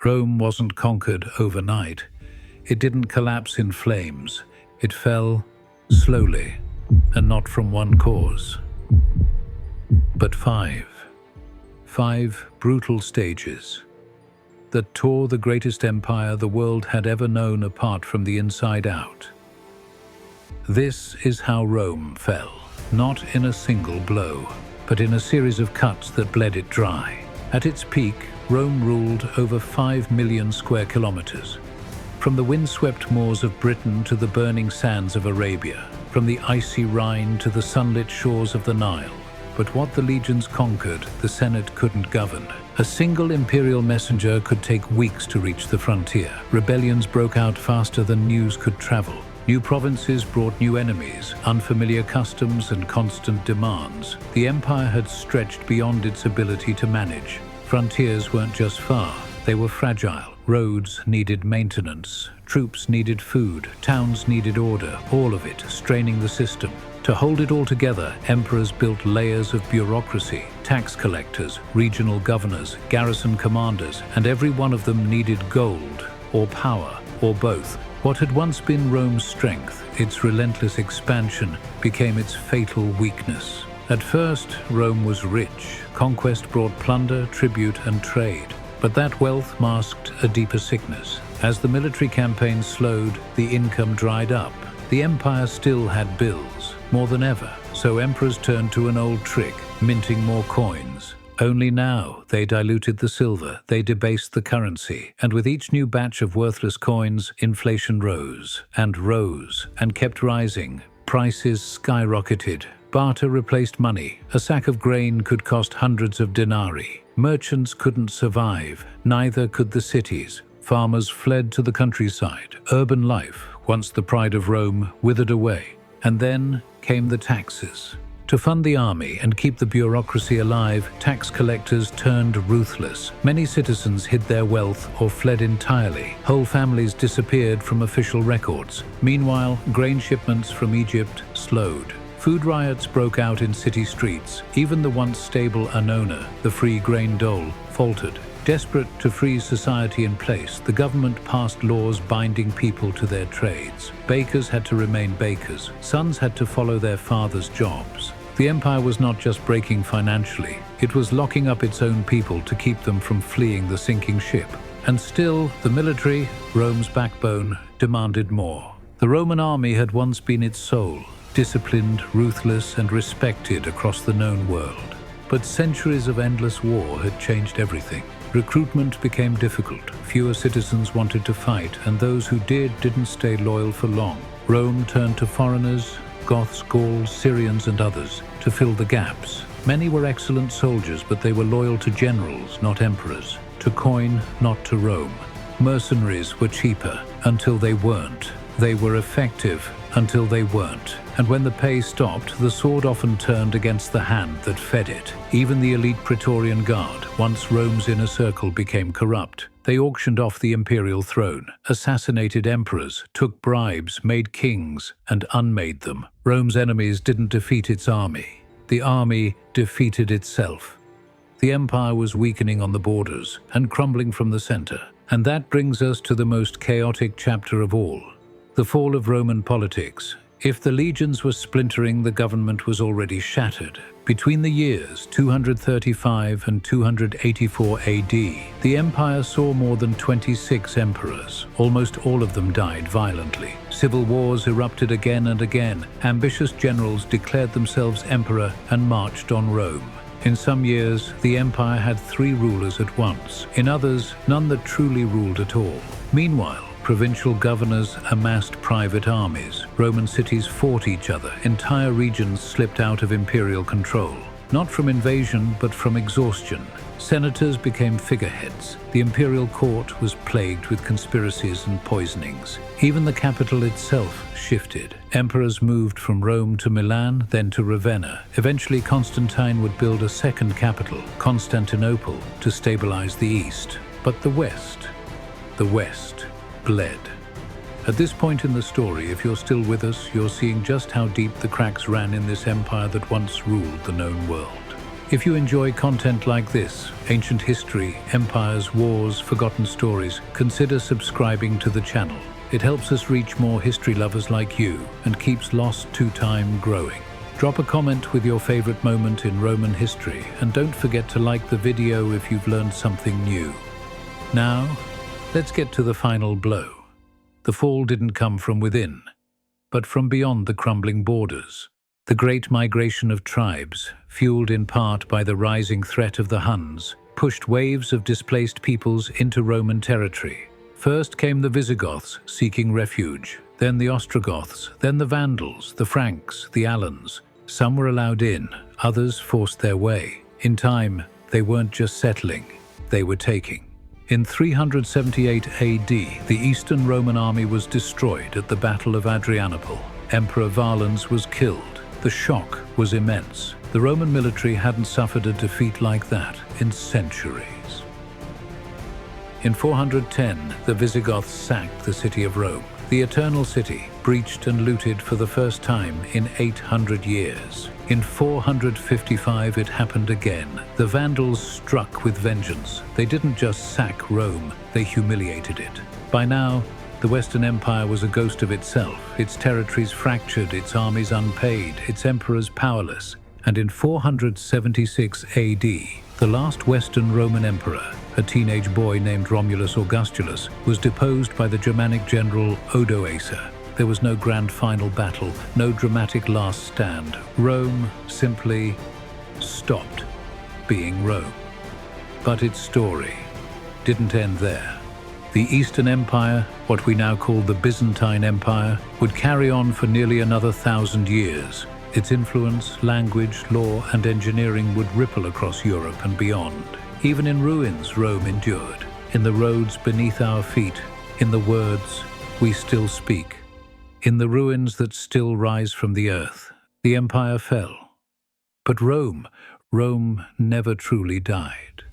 Rome wasn't conquered overnight. It didn't collapse in flames. It fell slowly, and not from one cause, but five brutal stages that tore the greatest empire the world had ever known apart from the inside out. This is how Rome fell, not in a single blow, but in a series of cuts that bled it dry. At its peak, Rome ruled over 5 million square kilometers. From the windswept moors of Britain to the burning sands of Arabia, from the icy Rhine to the sunlit shores of the Nile. But what the legions conquered, the Senate couldn't govern. A single imperial messenger could take weeks to reach the frontier. Rebellions broke out faster than news could travel. New provinces brought new enemies, unfamiliar customs and constant demands. The empire had stretched beyond its ability to manage. Frontiers weren't just far, they were fragile. Roads needed maintenance, troops needed food, towns needed order, all of it straining the system. To hold it all together, emperors built layers of bureaucracy, tax collectors, regional governors, garrison commanders, and every one of them needed gold, or power, or both. What had once been Rome's strength, its relentless expansion, became its fatal weakness. At first, Rome was rich. Conquest brought plunder, tribute, and trade. But that wealth masked a deeper sickness. As the military campaign slowed, the income dried up. The empire still had bills, more than ever, so emperors turned to an old trick, minting more coins. Only now they diluted the silver, they debased the currency, and with each new batch of worthless coins, inflation rose, and kept rising. Prices skyrocketed. Barter replaced money. A sack of grain could cost hundreds of denarii. Merchants couldn't survive, neither could the cities. Farmers fled to the countryside. Urban life, once the pride of Rome, withered away. And then came the taxes. To fund the army and keep the bureaucracy alive, tax collectors turned ruthless. Many citizens hid their wealth or fled entirely. Whole families disappeared from official records. Meanwhile, grain shipments from Egypt slowed. Food riots broke out in city streets. Even the once stable Annona, the free grain dole, faltered. Desperate to freeze society in place, the government passed laws binding people to their trades. Bakers had to remain bakers. Sons had to follow their fathers' jobs. The empire was not just breaking financially, it was locking up its own people to keep them from fleeing the sinking ship. And still, the military, Rome's backbone, demanded more. The Roman army had once been its soul. Disciplined, ruthless, and respected across the known world. But centuries of endless war had changed everything. Recruitment became difficult. Fewer citizens wanted to fight, and those who didn't stay loyal for long. Rome turned to foreigners, Goths, Gauls, Syrians, and others, to fill the gaps. Many were excellent soldiers, but they were loyal to generals, not emperors. To coin, not to Rome. Mercenaries were cheaper, until they weren't. They were effective, until they weren't. And when the pay stopped, the sword often turned against the hand that fed it. Even the elite Praetorian Guard, once Rome's inner circle, became corrupt. They auctioned off the imperial throne, assassinated emperors, took bribes, made kings, and unmade them. Rome's enemies didn't defeat its army. The army defeated itself. The empire was weakening on the borders and crumbling from the center. And that brings us to the most chaotic chapter of all, the fall of Roman politics. If the legions were splintering, the government was already shattered. Between the years 235 and 284 AD, the empire saw more than 26 emperors. Almost all of them died violently. Civil wars erupted again and again. Ambitious generals declared themselves emperor and marched on Rome. In some years, the empire had 3 rulers at once. In others, none that truly ruled at all. Meanwhile, provincial governors amassed private armies. Roman cities fought each other. Entire regions slipped out of imperial control. Not from invasion, but from exhaustion. Senators became figureheads. The imperial court was plagued with conspiracies and poisonings. Even the capital itself shifted. Emperors moved from Rome to Milan, then to Ravenna. Eventually, Constantine would build a second capital, Constantinople, to stabilize the east. But the West bled. At this point in the story, if you're still with us, you're seeing just how deep the cracks ran in this empire that once ruled the known world. If you enjoy content like this, ancient history, empires, wars, forgotten stories, consider subscribing to the channel. It helps us reach more history lovers like you and keeps Lost to Time growing. Drop a comment with your favorite moment in Roman history, and don't forget to like the video if you've learned something new. Now, let's get to the final blow. The fall didn't come from within, but from beyond the crumbling borders. The great migration of tribes, fueled in part by the rising threat of the Huns, pushed waves of displaced peoples into Roman territory. First came the Visigoths, seeking refuge, then the Ostrogoths, then the Vandals, the Franks, the Alans. Some were allowed in, others forced their way. In time, they weren't just settling, they were taking. In 378 AD, the Eastern Roman army was destroyed at the Battle of Adrianople. Emperor Valens was killed. The shock was immense. The Roman military hadn't suffered a defeat like that in centuries. In 410, the Visigoths sacked the city of Rome. The Eternal City, breached and looted for the first time in 800 years. In 455, it happened again. The Vandals struck with vengeance. They didn't just sack Rome, they humiliated it. By now, the Western Empire was a ghost of itself, its territories fractured, its armies unpaid, its emperors powerless. And in 476 AD, the last Western Roman emperor, a teenage boy named Romulus Augustulus, was deposed by the Germanic general Odoacer. There was no grand final battle, no dramatic last stand. Rome simply stopped being Rome. But its story didn't end there. The Eastern Empire, what we now call the Byzantine Empire, would carry on for nearly another 1,000 years. Its influence, language, law, and engineering would ripple across Europe and beyond. Even in ruins, Rome endured. In the roads beneath our feet, in the words we still speak, in the ruins that still rise from the earth, the empire fell. But Rome never truly died.